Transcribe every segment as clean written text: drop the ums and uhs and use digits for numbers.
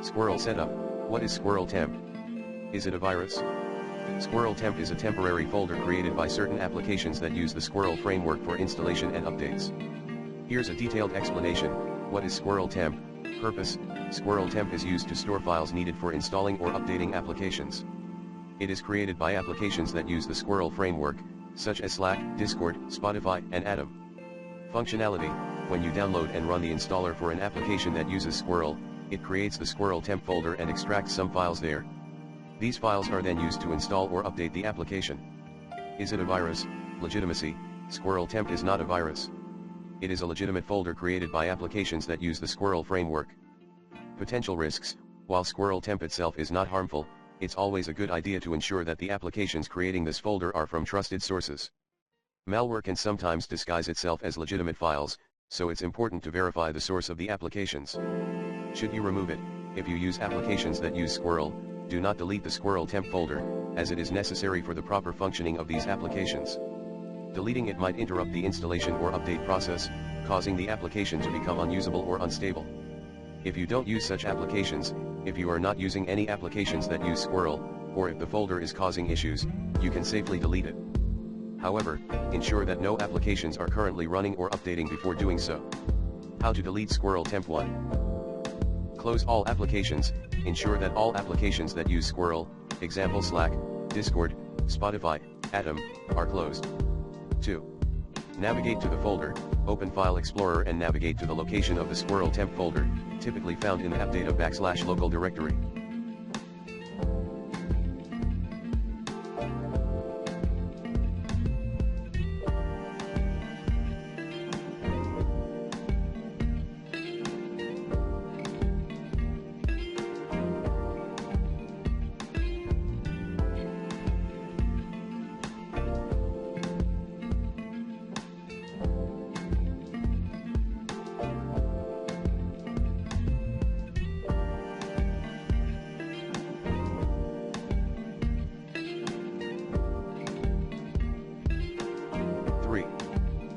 Squirrel Setup. What is SquirrelTemp? Is it a virus? SquirrelTemp is a temporary folder created by certain applications that use the Squirrel framework for installation and updates. Here's a detailed explanation. What is SquirrelTemp? Purpose: SquirrelTemp is used to store files needed for installing or updating applications. It is created by applications that use the Squirrel framework, such as Slack, Discord, Spotify, and Atom. Functionality: when you download and run the installer for an application that uses Squirrel, it creates the SquirrelTemp folder and extracts some files there. These files are then used to install or update the application. Is it a virus? Legitimacy: SquirrelTemp is not a virus. It is a legitimate folder created by applications that use the Squirrel framework. Potential risks: while SquirrelTemp itself is not harmful, it's always a good idea to ensure that the applications creating this folder are from trusted sources. Malware can sometimes disguise itself as legitimate files, so it's important to verify the source of the applications. Should you remove it? If you use applications that use Squirrel, do not delete the SquirrelTemp folder, as it is necessary for the proper functioning of these applications. Deleting it might interrupt the installation or update process, causing the application to become unusable or unstable. If you don't use such applications, if you are not using any applications that use Squirrel, or if the folder is causing issues, you can safely delete it. However, ensure that no applications are currently running or updating before doing so. How to delete SquirrelTemp? 1. Close all applications. Ensure that all applications that use Squirrel, example Slack, Discord, Spotify, Atom, are closed. 2. Navigate to the folder, open File Explorer and navigate to the location of the SquirrelTemp folder, typically found in the appdata/local directory.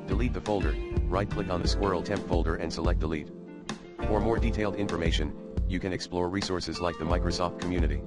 Delete the folder. Right-click on the SquirrelTemp folder and select Delete. For more detailed information, you can explore resources like the Microsoft community.